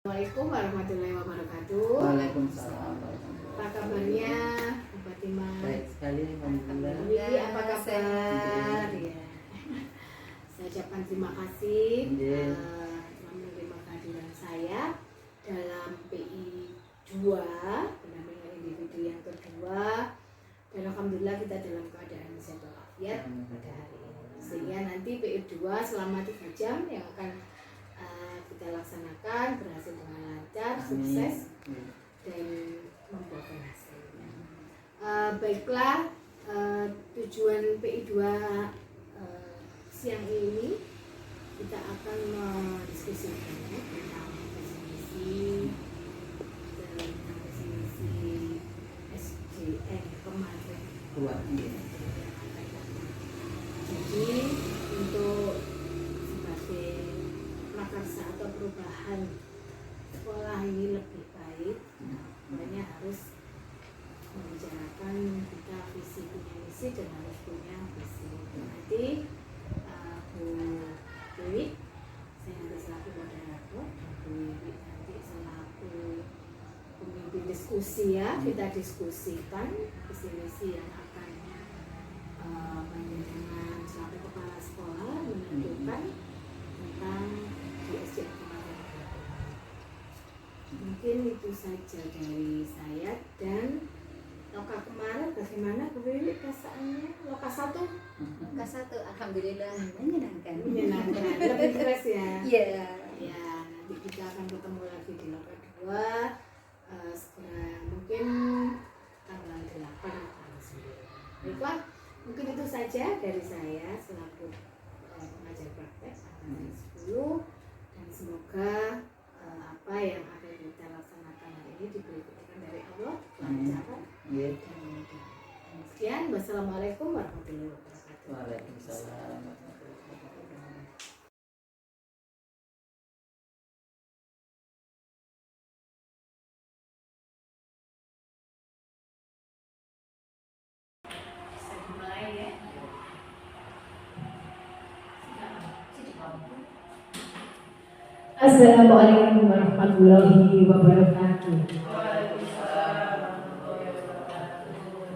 Assalamualaikum warahmatullahi wabarakatuh. Waalaikumsalam. Apa kabarnya, Bu Fatimah? Baik sekali, alhamdulillah. Apa kabar? Ya. Saya ucapkan terima kasih telah menerima kehadiran saya dalam PI 2, pendampingan individu yang kedua. Dan alhamdulillah kita dalam keadaan sehat walafiat pada hari ini. Sehingga nanti PI 2 selama 3 jam yang akan kita laksanakan berhasil dengan lancar, sukses dan membuahkan hasilnya. Baiklah, tujuan PI 2 siang ini kita akan mendiskusikan tentang visi SDM kemarin. Jadi untuk sebagai prakarsa atau perubahan sekolah ini lebih baik, makanya harus membicarakan kita visi punya misi dan harus punya visi. Nanti Bu Dewi, saya nanti selaku moderator, dan Bu Dewi nanti selaku pemimpin diskusi ya, kita diskusikan visi misi yang akan dengan selaku kepala sekolah menentukan tentang di SDM kemarin. Mungkin itu saja dari saya. Dan loka kemarin bagaimana Bu Wiwi perasaannya? Loka 1? Loka 1 alhamdulillah menyenangkan. Lebih fresh ya? Iya. Ya, nanti kita akan ketemu lagi di loka 2 segera mungkin tanggal 8 atau tanggal 9. Baiklah, mungkin itu saja dari saya selaku pengajar praktek angkatan 10, dan semoga apa yang akan kita laksanakan hari ini diberi berkat dari Allah, kelancaran dan mudah. Sekian, wassalamualaikum warahmatullahi wabarakatuh. Waalaikumsalam. Assalamualaikum warahmatullahi wabarakatuh.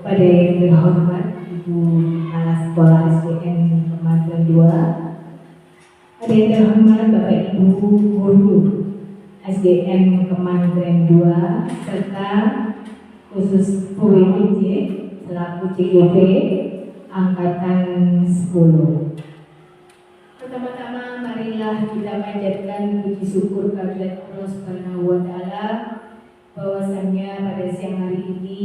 Pada yang terhormat Ibu Kepala Sekolah SDM Kemajuan 2, pada yang terhormat Bapak Ibu Guru SDM Kemajuan 2, serta khusus Bu Wiwi selaku CGP Angkatan 10. Pertama-tama marilah kita panjatkan puji syukur kehadirat Allah Subhanahu wa taala bahwasannya pada siang hari ini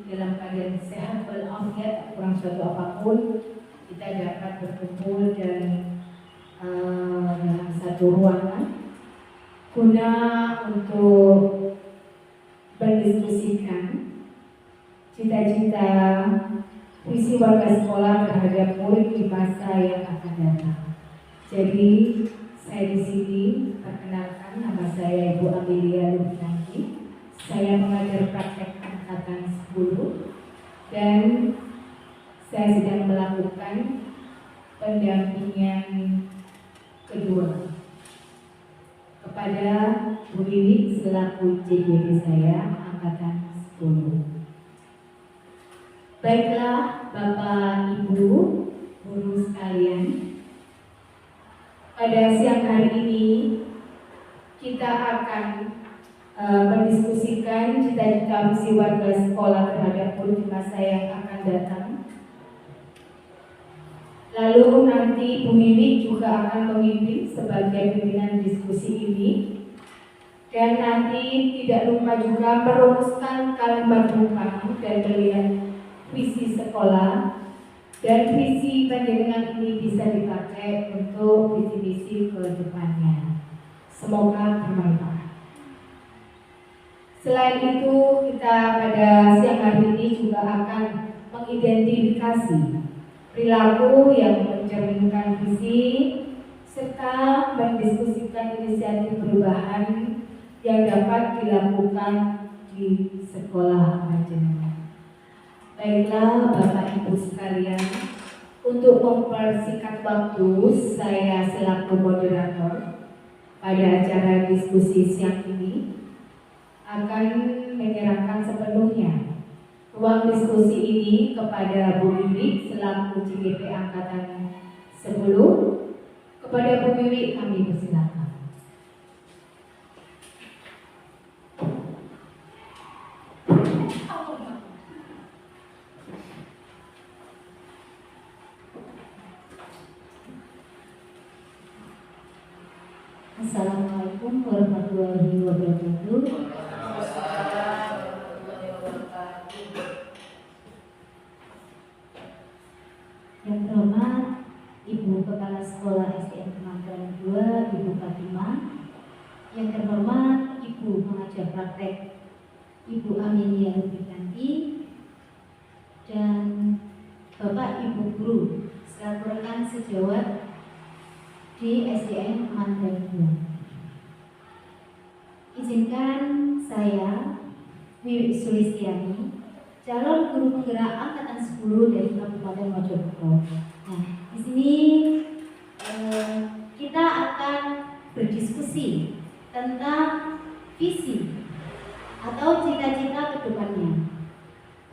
dalam keadaan sehat walafiat, kurang suatu apapun, kita dapat berkumpul dan dalam satu ruangan guna untuk berdiskusikan cita-cita visi warga sekolah terhadap murid di masa yang akan datang. Jadi saya di sini perkenalkan, nama saya Ibu Amelia Lubnanti. Saya mengajar praktek angkatan 10 dan saya sedang melakukan pendampingan kedua kepada Bu Wiwi selaku CGP saya angkatan 10. Baiklah Bapak Ibu guru sekalian, pada siang hari ini kita akan mendiskusikan cita-cita visi warga sekolah terhadap murid di masa yang akan datang. Lalu nanti Bu Wiwi juga akan memimpin sebagai pimpinan diskusi ini. Dan nanti tidak lupa juga merumuskan kalimat rumput dan melihat visi sekolah. Dan visi panjenengan ini bisa dipakai untuk visi-visi ke depannya. Semoga bermanfaat. Selain itu, kita pada siang hari ini juga akan mengidentifikasi perilaku yang mencerminkan visi serta mendiskusikan inisiatif perubahan yang dapat dilakukan di sekolah panjenengan. Baiklah Bapak Ibu sekalian, untuk mempersingkat waktu saya selaku moderator pada acara diskusi siang ini akan menyerahkan sepenuhnya ruang diskusi ini kepada Bu Wiwi selaku CGP Angkatan 10. Kepada Bu Wiwi kami persilakan. Assalamualaikum warahmatullahi wabarakatuh. Yang terhormat Ibu Kepala Sekolah SDN Kemanggiran 2, Ibu Fatimah. Yang terhormat Ibu Pengajar Praktek, Ibu Aminia Rubianti, dan Bapak Ibu Guru selaku rekan sejawat di SDN Kemanggiran 2. Izinkan saya, Wiwi Sulistiani, calon guru penggerak angkatan 10 dari Kabupaten Mojokerto. Nah, di sini kita akan berdiskusi tentang visi atau cita-cita kedepannya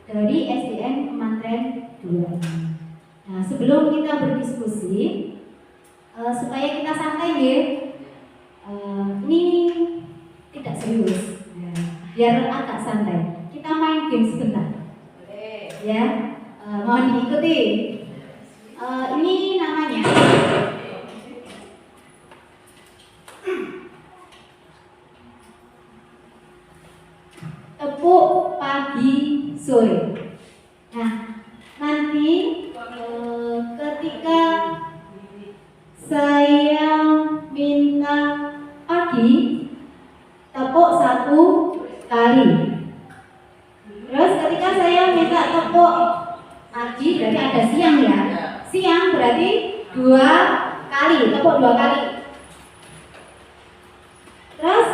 dari SDN Kemanggiran 2 ini. Nah, sebelum kita berdiskusi, supaya kita santai ya, ini tidak serius, biar agak santai. Kita main game sebentar, ya. Mohon diikuti. Ini namanya tepuk pagi sore. Nah, nanti ketika saya minta pagi, tepuk 1 kali. Terus ketika saya minta tepuk pagi, berarti ada siang ya. Siang berarti 2 kali, tepuk 2 kali. Terus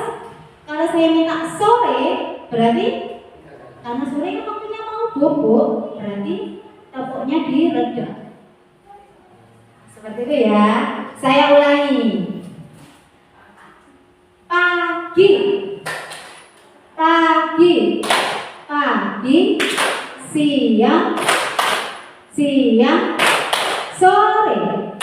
kalau saya minta sore, berarti karena sore kan waktunya mau bobo, berarti tepuknya direda. Seperti itu ya. Saya ulangi. Pagi, pagi, pagi, siang, siang, sore.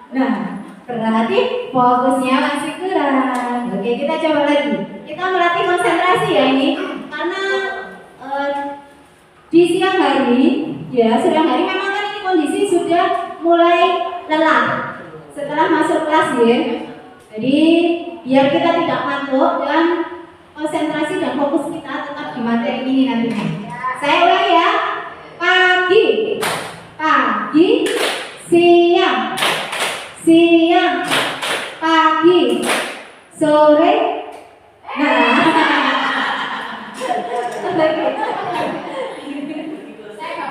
Nah, berarti fokusnya masih kurang. Oke, kita coba lagi. Kita melatih konsentrasi ya ini, karena di siang hari, ya siang hari memang kan ini kondisi sudah mulai lelah setelah masuk kelas ya. Jadi biar kita tidak ngantuk dan konsentrasi dan fokus kita tetap di materi ini nantinya. Saya ulangi ya. Pagi, pagi, siang, siang, pagi, sore. Nah,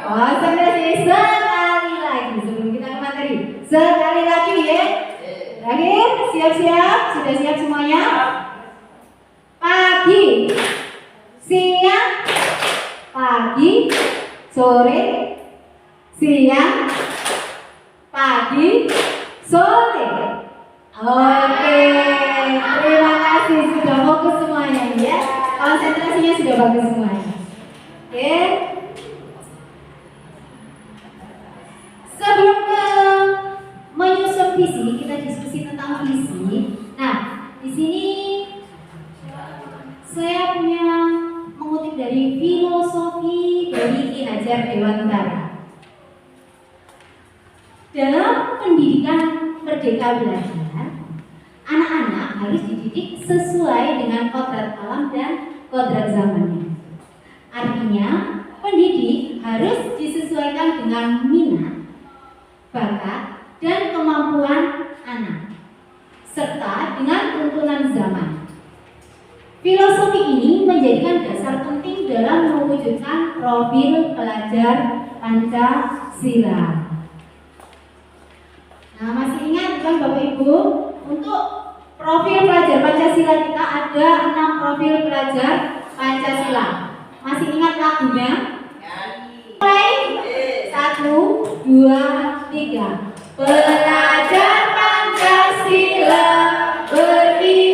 konsentrasi sekali lagi sebelum kita ke materi. Sekali lagi ya. Terakhir, siap-siap, sudah siap semuanya? Pagi, siang, pagi, sore, siang, pagi, sore. Oke, terima kasih sudah fokus semuanya ya. Konsentrasinya sudah bagus semuanya. Oke. Sebelum menyusun visi, kita diskusi tentang visi. Nah, di sini saya punya mengutip dari filosofi dari Ki Hajar Dewantara. Dalam pendidikan Merdeka Belajar, anak-anak harus dididik sesuai dengan kodrat alam dan kodrat zamannya. Artinya, pendidik harus disesuaikan dengan minat, bakat, dan kemampuan anak, serta dengan tuntunan zaman. Filosofi ini menjadikan dasar penting dalam mewujudkan profil pelajar Pancasila. Nah, masih ingat kan Bapak Ibu? Untuk profil pelajar Pancasila kita ada 6 profil pelajar Pancasila. Masih ingat lagunya? Mulai 1, 2, 3. Pelajar Pancasila berdiri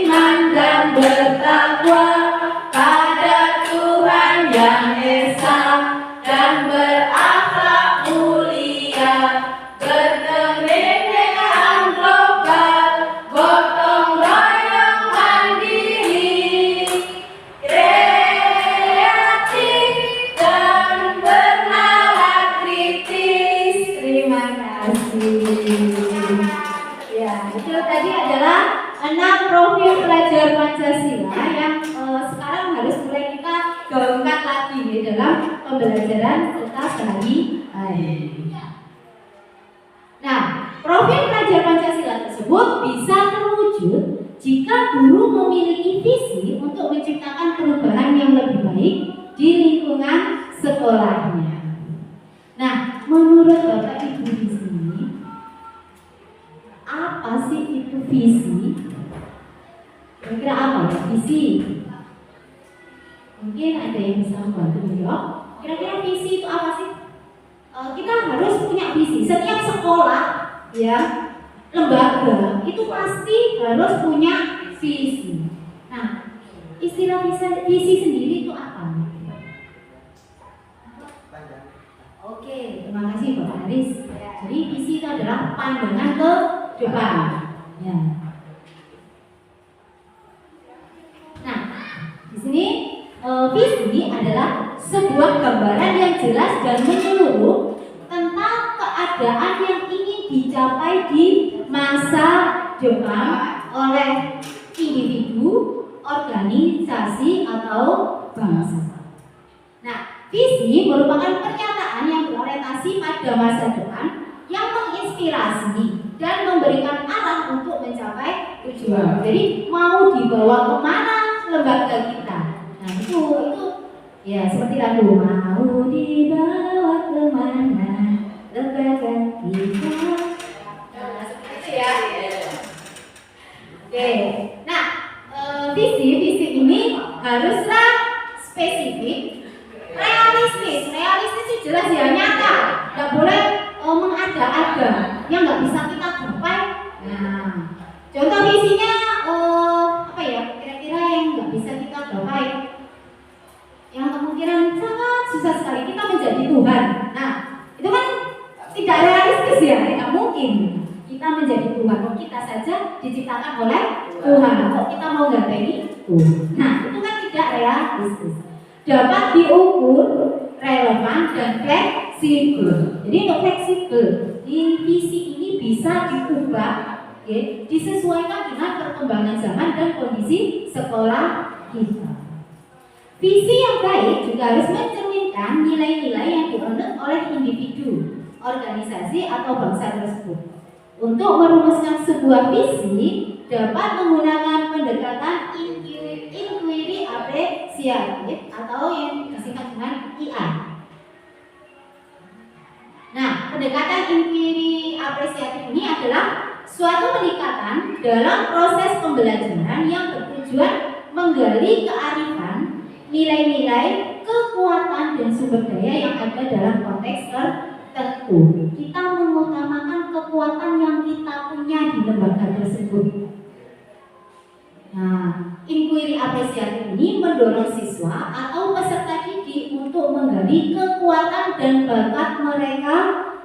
pembelajaran serta sehari-hari. Nah, profil pelajar Pancasila tersebut bisa terwujud jika guru memiliki visi untuk menciptakan perubahan yang lebih baik di lingkungan sekolahnya. Nah, menurut Bapak Ibu di sini, apa sih itu visi? Kira-kira apa ya visi? Mungkin ada yang bisa membantu menjawab. Kira-kira visi itu apa sih? Kita harus punya visi. Setiap sekolah, ya, lembaga itu pasti harus punya visi. Nah, istilah visi sendiri itu apa? Oke, terima kasih Bapak Haris. Jadi visi itu adalah pandangan ke depan. Ya. Nah, di sini visi adalah sebuah gambaran yang jelas dan menyeluruh tentang keadaan yang ingin dicapai di masa depan oleh individu, organisasi, atau bangsa. Nah, visi merupakan pernyataan yang berorientasi pada masa depan yang menginspirasi dan memberikan arah untuk mencapai tujuan. Jadi mau dibawa kemana lembaga kita? Nah itu ya seperti lagu mau dibawa kemana lembaga kita. Nah seperti itu ya. Oke. Nah visi ini haruslah spesifik, realistis itu jelas ya, nyata, nggak boleh mengada-ada yang nggak bisa kita capai. Nah, contoh visinya apa ya? Kira-kira yang nggak bisa kita capai, yang kemungkinan sangat susah sekali kita menjadi Tuhan. Nah, itu kan tidak realistis ya, tidak mungkin kita menjadi Tuhan. Kok kita saja diciptakan oleh Tuhan, kok kita mau ganti Tuhan? Nah, itu kan tidak realistis. Dapat diukur, relevan, dan fleksibel. Jadi untuk fleksibel, visi ini bisa diubah, ya, disesuaikan dengan perkembangan zaman dan kondisi sekolah kita. Visi yang baik juga harus mencerminkan nilai-nilai yang dianut oleh individu, organisasi, atau bangsa tersebut. Untuk merumuskan sebuah visi dapat menggunakan pendekatan inquiry apresiatif atau yang disingkat dengan IA. Nah, pendekatan inquiry apresiatif ini adalah suatu pendekatan dalam proses pembelajaran yang bertujuan menggali kearifan, nilai-nilai, kekuatan, dan sumber daya yang ada dalam konteks tertentu. Kita mengutamakan kekuatan yang kita punya di lembaga tersebut. Nah, inquiry apresiatif ini mendorong siswa atau peserta didik untuk menggali kekuatan dan bakat mereka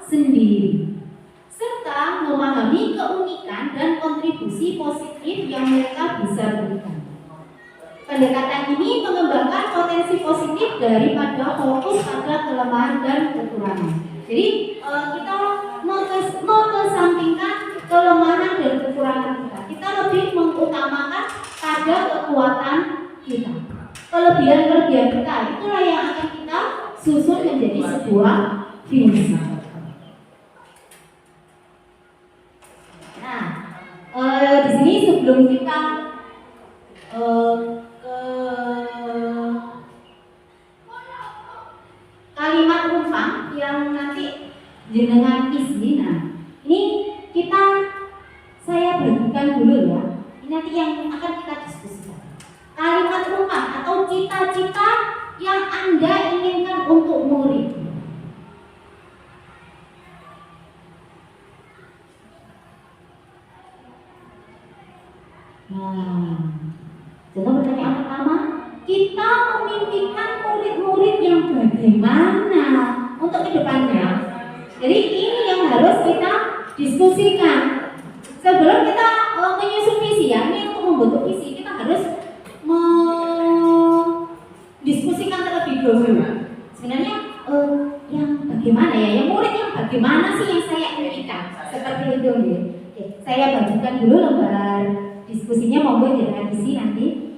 sendiri, serta memahami keunikan dan kontribusi positif yang mereka bisa berikan. Pendekatan ini mengembangkan potensi positif daripada fokus pada kelemahan dan kekurangan. Jadi kita mengesampingkan kelemahan dan kekurangan kita. Kita lebih mengutamakan pada kekuatan kita. Kelebihan-kelebihan kita itulah yang akan kita susun menjadi sebuah visi. Nah, di sini sebelum kita ke kalimat rumpang yang nanti jenengan isi, nah ini saya bagikan dulu ya. Ini nanti yang akan kita diskusikan. Kalimat rumpang atau cita-cita yang Anda inginkan untuk murid. Nah, contoh pertanyaan pertama, kita memimpikan murid-murid yang bagaimana untuk kedepannya. Jadi ini yang harus kita diskusikan sebelum kita menyusun visi ya. Ini untuk membentuk visi kita harus mendiskusikan terlebih dahulu. Sebenarnya yang bagaimana ya, yang murid yang bagaimana sih yang saya inginkan, seperti itu ya. Oke, saya bagikan dulu lembar diskusinya, monggo jangan isi nanti.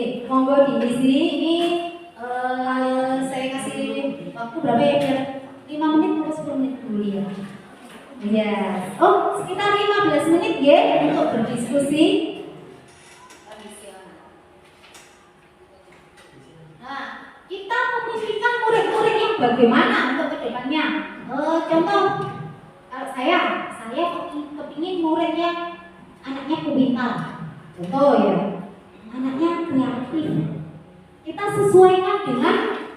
Oke, monggo diisi. Ini saya kasih waktu berapa ya? Biar 5 menit atau 10 menit dulu ya. Yes. Oh, sekitar 15 menit ya untuk berdiskusi. Nah, kita memikirkan murid-murid yang bagaimana untuk kedepannya. Contoh, kalau saya kepingin murid yang anaknya pintar. Contoh ya, anaknya kreatif. Kita sesuaikan dengan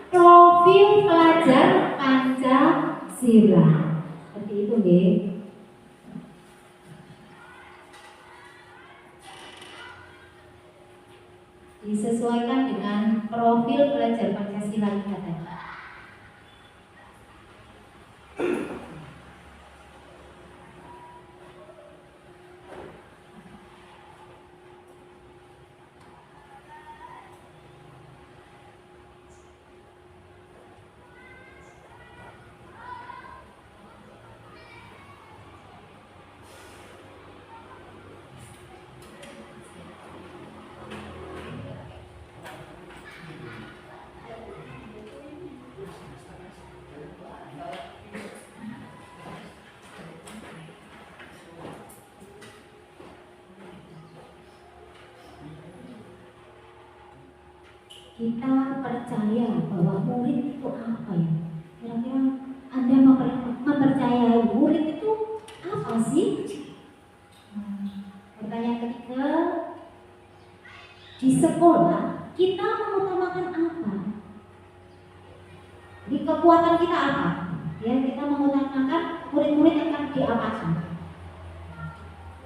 profil pelajar Pancasila. Seperti itu, nggih. Disesuaikan dengan profil pelajar Pancasila kita tadi. Kita percaya bahwa murid itu apa ya? Kira-kira Anda mempercayai murid itu apa sih? Pertanyaan ketiga, di sekolah kita mengutamakan apa? Di kekuatan kita apa? Ya, kita mengutamakan murid-murid akan diapakan.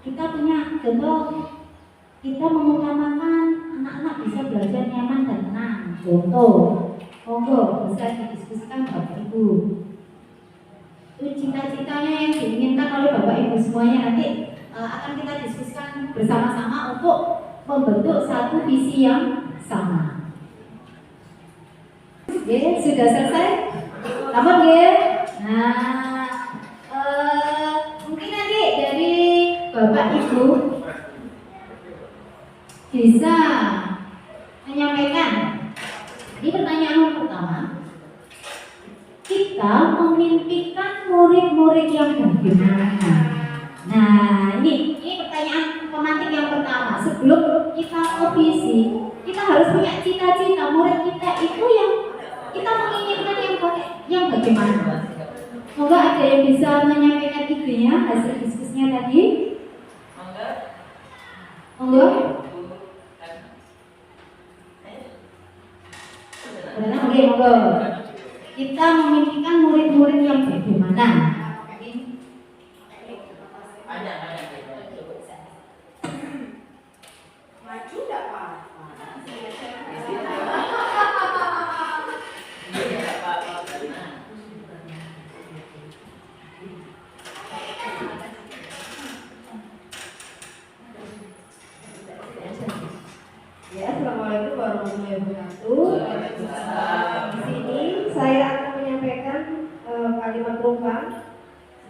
Kita punya contoh, kita mengutamakan anak-anak bisa belajar nyaman dan tenang. Contoh, monggo bisa didiskusikan Bapak Ibu. Itu cita-citanya yang diinginkan oleh Bapak Ibu semuanya nanti akan kita diskusikan bersama-sama untuk membentuk satu visi yang sama. Oke, sudah selesai? Kapan ya? Nah, mungkin nanti dari Bapak Ibu bisa menyampaikan. Ini pertanyaan yang pertama, kita memimpikan murid-murid yang bagaimana? Nah, ini pertanyaan pemantik yang pertama. Sebelum kita ke visi, kita harus punya cita-cita murid kita itu yang kita menginginkan yang bagaimana. Semoga ada yang bisa menyampaikan idenya hasil diskusinya tadi. Monggo. Oke, monggo. Kita memimpikan murid-murid yang bagaimana? Maju enggak apa-apa. Ya, assalamualaikum warahmatullahi wabarakatuh. Di sini saya akan menyampaikan kalimat perubahan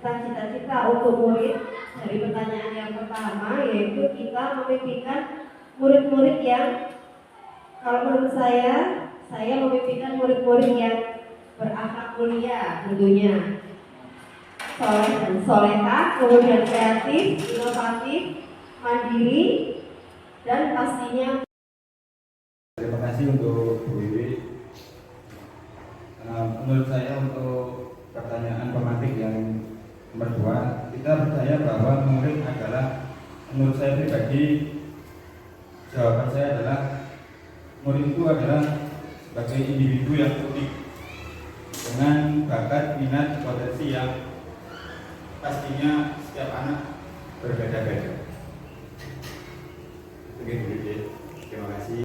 tentang cita-cita untuk murid. Dari pertanyaan yang pertama, yaitu kita memimpikan murid-murid yang, kalau menurut saya memimpikan murid-murid yang berakhlak mulia tentunya, soleh dan solehah, kemudian kreatif, inovatif, mandiri, dan pastinya. Terima kasih untuk Bu Wiwi. Menurut saya untuk pertanyaan pemantik yang nomor 2, kita percaya bahwa murid adalah, menurut saya pribadi, jawaban saya adalah murid itu adalah sebagai individu yang unik dengan bakat, minat, potensi yang pastinya setiap anak berbeda-beda. Oke, Bu Wiwi. Terima kasih.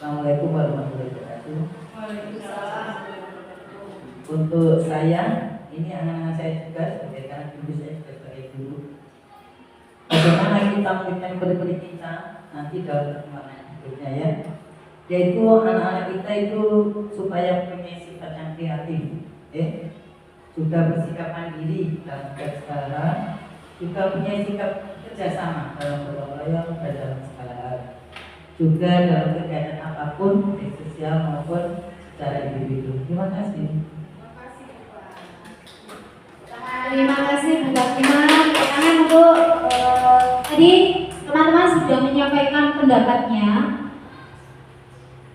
Assalamualaikum warahmatullahi wabarakatuh. Waalaikumsalam. Untuk saya, ini anak-anak saya juga sebagai anak guru, saya juga sebagai guru. Bagaimana kita memberikan murid-murid kita nanti dalam perkembangan hidupnya ya, yaitu anak-anak kita itu supaya punya sifat yang kreatif, juga bersikap mandiri dalam segala, juga punya sikap kerjasama dalam bergotong royong dalam segala hal. juga dalam kegiatan apapun, baik sosial maupun secara individu. Terima kasih. Terima kasih Bu Fatima. Tangan untuk tadi teman-teman sudah menyampaikan pendapatnya.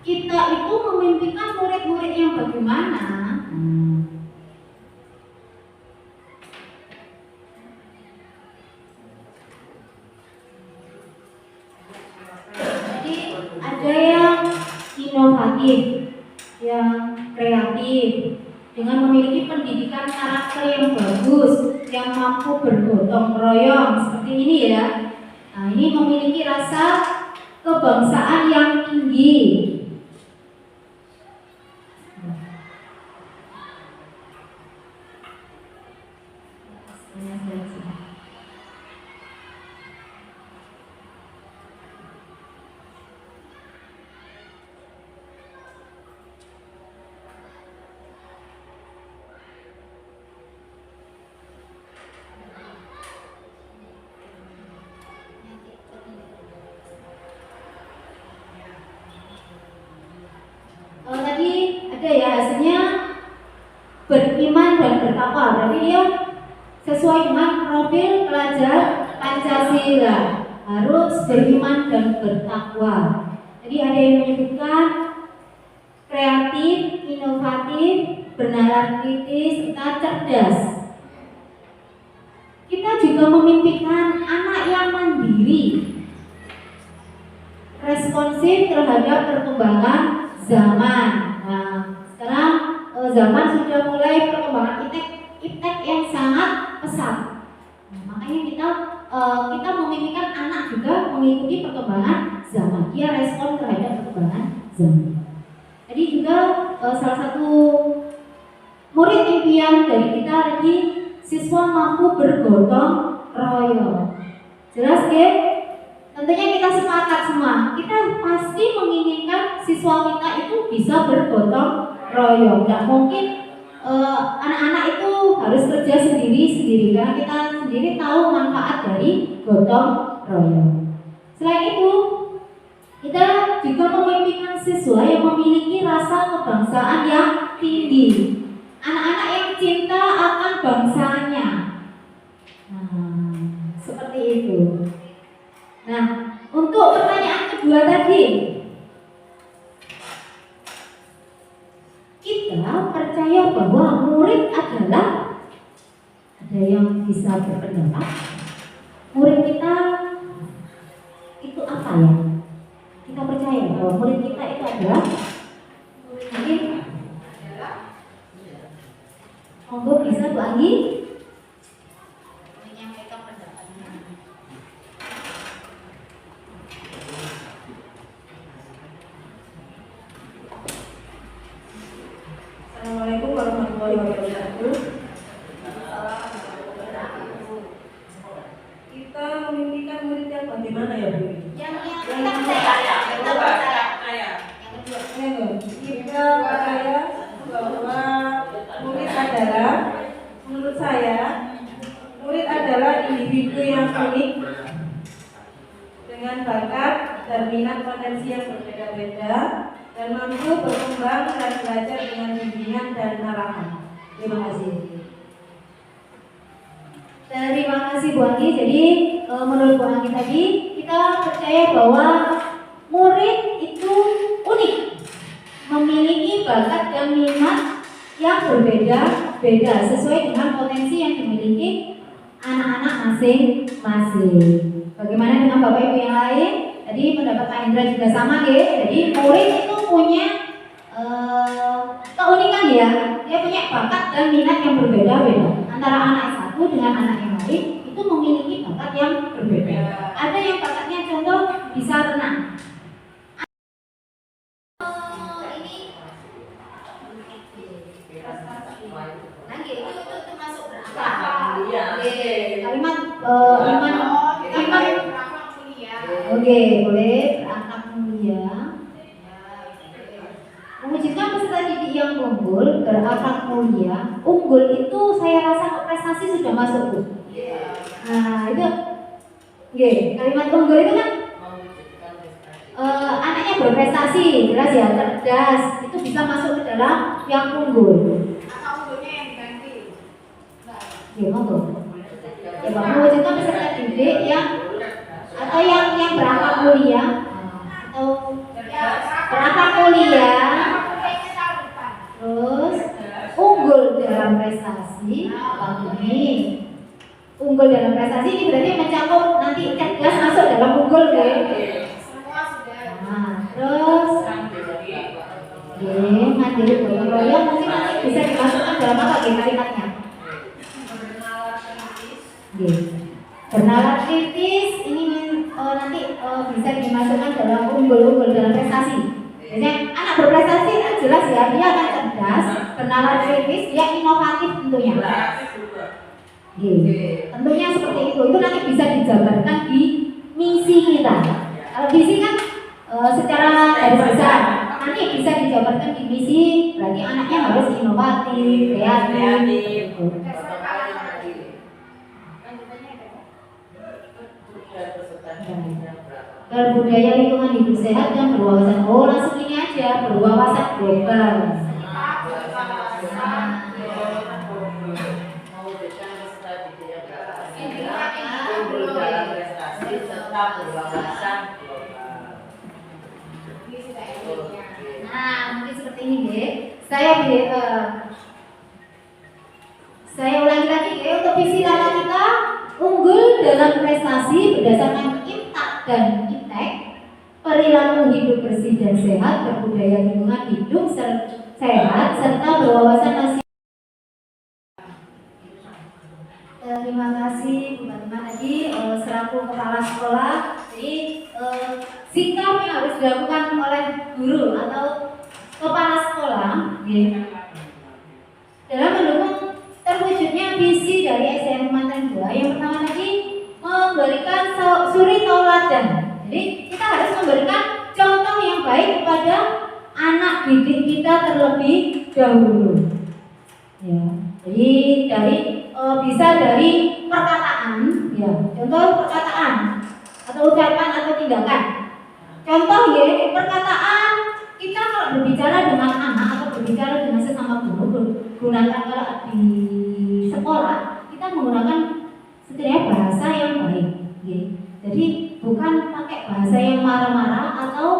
Kita itu memimpikan murid-murid yang bagaimana? Jadi ada yang inovatif, yang kreatif, dengan memiliki pendidikan karakter yang bagus, yang mampu bergotong royong seperti ini ya. Nah, ini memiliki rasa kebangsaan yang tinggi. Kalau tadi ada ya hasilnya beriman dan bertakwa, berarti dia sesuai dengan profil pelajar Pancasila, harus beriman dan bertakwa. Jadi ada yang menyebutkan kreatif, inovatif, bernalar kritis, serta cerdas. Kita juga memimpikan anak yang mandiri, responsif terhadap perkembangan zaman. Nah, sekarang zaman sudah mulai perkembangan iptek yang sangat pesat. Nah, makanya kita memimpikan anak juga mengikuti perkembangan zaman. Dia respon terhadap perkembangan zaman. Jadi juga salah satu murid impian dari kita tadi, siswa mampu bergotong royong. Jelas ya? Tentunya kita sepakat semua. Kita pasti menginginkan siswa kita itu bisa bergotong royong. Tidak mungkin anak-anak itu harus kerja sendiri-sendiri, karena kita sendiri tahu manfaat dari gotong royong. Selain itu, kita juga memimpikan siswa yang memiliki rasa kebangsaan yang tinggi. Anak-anak yang cinta akan bangsanya. Nah, seperti itu. Nah, untuk pertanyaan kedua tadi, kita percaya bahwa murid adalah, ada yang bisa berpendapat, murid kita itu apa ya? Kita percaya bahwa murid kita itu adalah, mungkin monggo bisa Bu Anggi menyampaikan pendapatnya. Assalamualaikum warahmatullahi wabarakatuh. Kita memimpikan murid yang bagaimana ya Bu? Yang kita percaya. Kita percaya bahwa murid adalah, menurut saya, murid adalah individu yang unik dengan bakat dan minat potensi yang berbeda-beda dan mampu berkembang dan belajar dengan bimbingan dan arahan. Terima kasih. Terima kasih Bu Anggi. Jadi menurut Bu Anggi tadi, kita percaya bahwa murid itu unik, memiliki bakat dan minat yang berbeda-beda sesuai dengan potensi yang dimiliki anak-anak masing-masing. Bagaimana dengan Bapak Ibu yang lain? Tadi pendapat Pak Indra juga sama ya. Jadi murid itu punya keunikan ya. Dia punya bakat dan minat yang berbeda-beda. Antara anak satu dengan anak yang lain itu memiliki bakat yang berbeda. Ada yang bakatnya contoh bisa renang. Itu masuk berakal. Kalimat oke, boleh berakhlak mulia. Mewujudkan peserta didik yang unggul, berakhlak mulia. Unggul itu saya rasa kok prestasi sudah masuk Bu. Nah itu, kalimat unggul itu kan anaknya berprestasi, jelas ya, cerdas, itu bisa masuk ke dalam yang unggul. Atau unggulnya yang diganti. Ya, betul. Ya, Bang, mewujudkan peserta didik yang atau yang berangkat kuliah atau berangkat kuliah terus unggul dalam prestasi. Ini unggul dalam prestasi ini berarti mencakup nanti cerdas masuk dalam unggul deh. Semua sudah. Nah, terus mandiri gotong royong mungkin nanti bisa dimasukkan dalam apa kalimatnya? Bernalar kritis ini nanti bisa dimasukkan dalam unggul-unggul dalam prestasi. Biasanya anak berprestasi jelas ya, dia akan cerdas, bernalar kritis, dia inovatif tentunya. Tentunya seperti itu nanti bisa dijabarkan di misi kita. Kalau misi kan secara garis besar, nanti bisa dijabarkan di misi, berarti anaknya harus inovatif, kreatif. Berbudaya lingkungan hidup sehat dan berwawasan. Oh, langsung ini aja, berwawasan global. Nah, mungkin seperti ini deh. Saya ulangi lagi ya, untuk visi lala kita unggul dalam prestasi berdasarkan IMTAK dan IPTEK, perilaku hidup bersih dan sehat, berbudaya lingkungan hidup sehat, serta berwawasan nasional. Terima kasih Bu Fatimah tadi selaku kepala sekolah. Jadi sikap yang harus dilakukan oleh guru atau kepala sekolah dalam mendukung terwujudnya visi dari SDN Kematen 2. Yang pertama tadi memberikan suri tauladan. Jadi kita harus memberikan contoh yang baik kepada anak didik kita terlebih dahulu. Ya, jadi bisa dari perkataan, ya, contoh perkataan atau ucapan atau tindakan. Contoh ya, perkataan kita kalau berbicara dengan anak atau berbicara dengan sesama guru, gunakan kalau di sekolah kita menggunakan setidaknya bahasa yang baik. Ya. Jadi bukan pakai bahasa yang marah-marah atau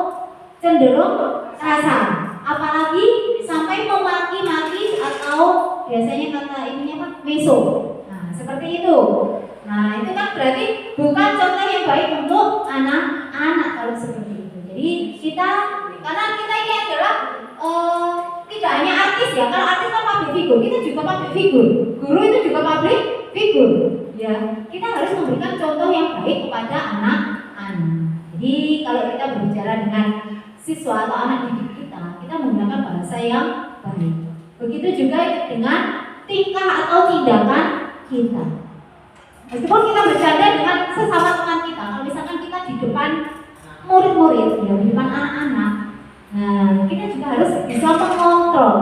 cenderung kasar, apalagi sampai memaki-maki atau biasanya kata ininya apa? Meso. Nah, seperti itu. Nah, itu kan berarti bukan contoh yang baik untuk anak-anak kalau seperti itu. Jadi karena kita ini adalah tidak hanya artis ya. Kalau artis kan public figure, kita juga public figure. Guru itu juga public figure. Ya, kita harus memberikan contoh yang baik kepada anak-anak. Jadi kalau kita berbicara dengan siswa atau anak didik kita menggunakan bahasa yang baik. Begitu juga dengan tingkah atau tindakan kita. Meskipun kita bercanda dengan sesama teman kita, kalau misalkan kita di depan murid-murid, ya, di depan anak-anak, nah kita juga harus bisa mengontrol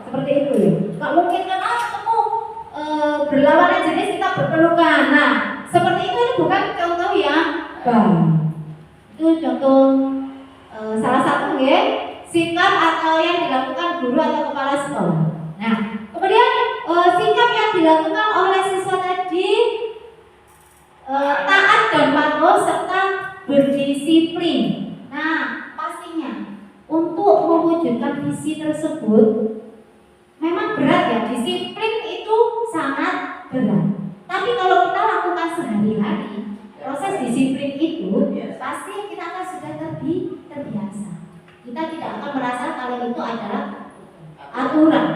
seperti itu ya. Gak mungkin kan ketemu berlawanan jenis kita berpelukan. Nah, seperti itu bukan contoh yang baik. Itu contoh salah satu ya sikap atau yang dilakukan guru atau kepala sekolah. Nah, kemudian sikap yang dilakukan oleh siswa tadi taat dan patuh serta berdisiplin. Nah, pastinya untuk mewujudkan visi tersebut memang berat ya. Disiplin itu sangat berat. Tapi kalau kita lakukan sehari-hari, proses disiplin itu pasti kita akan sudah terbiasa. Kita tidak akan merasa kalau itu adalah aturan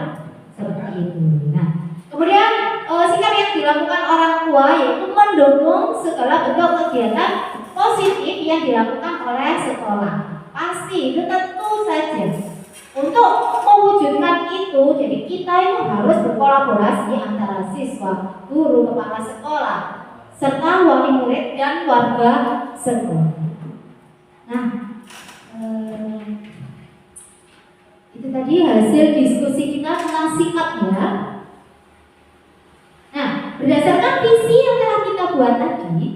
seperti itu. Nah, kemudian sikap yang dilakukan orang tua yaitu mendukung segala bentuk kegiatan positif yang dilakukan oleh sekolah. Pasti itu tentu saja. Untuk mewujudkan itu, jadi kita itu harus berkolaborasi antara siswa, guru, kepala sekolah, serta wali murid dan warga sekolah. Nah, itu tadi hasil diskusi kita tentang sikap ya. Nah, berdasarkan visi yang telah kita buat tadi,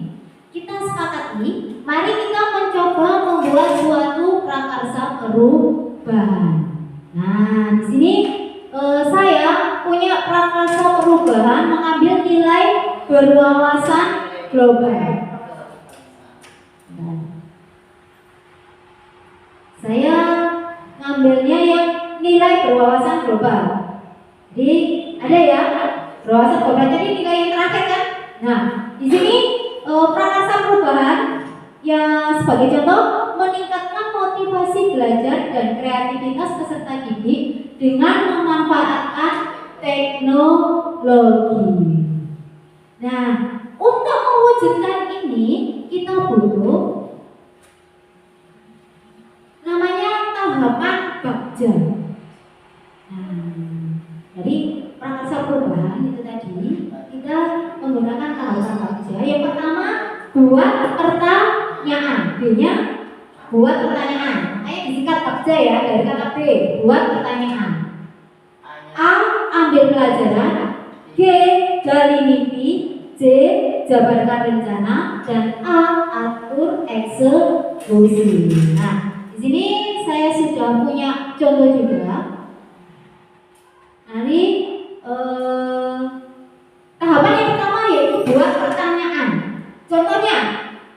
kita sepakati, mari kita mencoba membuat suatu perubahan. Nah, di sini saya punya prakarsa perubahan mengambil nilai berwawasan global. Nah, saya ngambilnya yang nilai berwawasan global. Jadi ada ya berwawasan global. Jadi nilai yang terakhir kan. Nah, di sini prakarsa perubahan ya sebagai contoh meningkatkan motivasi belajar dan kreativitas peserta didik dengan memanfaatkan teknologi. Nah, untuk mewujudkan ini kita butuh namanya tahapan bagja. Nah, jadi prakarsa perubahan itu tadi kita menggunakan tahapan bagja. Yang pertama buat pertanyaan, B-nya buat pertanyaan. Makanya disingkat bagja ya dari kata B, buat pertanyaan. A. Ambil pelajaran. G. Gali mimpi. C. Jabarkan rencana. Dan A. Atur eksekusi. Nah, di sini saya sudah punya contoh juga. Nanti tahapan yang pertama yaitu buat pertanyaan. Contohnya,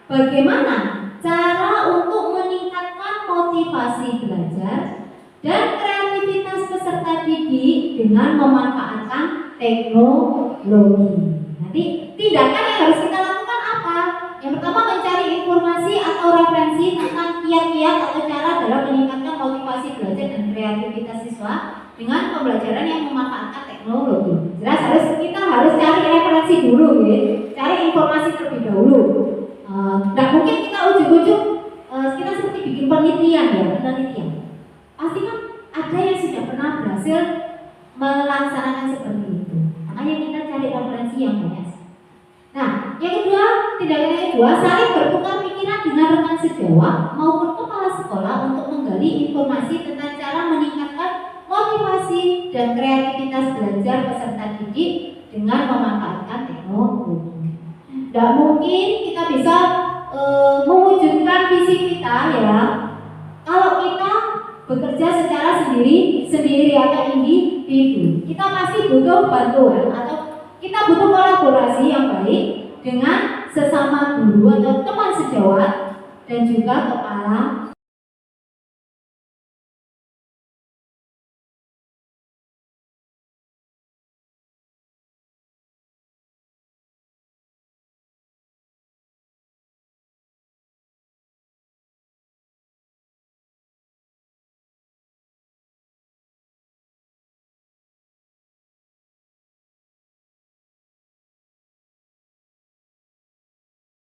bagaimana cara untuk meningkatkan motivasi belajar dan kreativitas peserta didik dengan memanfaatkan teknologi. Nanti tindakan yang harus kita lakukan apa? Yang pertama mencari informasi atau referensi tentang kiat-kiat atau cara dalam meningkatkan motivasi belajar dan kreativitas siswa dengan pembelajaran yang memanfaatkan teknologi. Jelas kita harus cari referensi dulu ya, cari informasi terlebih dahulu. Nggak mungkin kita ujuk-ujuk kita seperti bikin penelitian ya, penelitian. Pasti kan ada yang sudah pernah berhasil melaksanakan seperti itu. Makanya kita cari referensi yang banyak. Nah, yang kedua, tindakan yang kedua, saling bertukar pikiran dengan rekan sejawat maupun kepala sekolah untuk menggali informasi tentang cara meningkatkan motivasi dan kreativitas belajar peserta didik dengan memanfaatkan teknologi. Tidak mungkin kita bisa mewujudkan visi kita ya kalau kita bekerja secara sendiri atau individu. Kita pasti butuh bantuan atau kita butuh kolaborasi yang baik dengan sesama guru atau teman sejawat dan juga kepala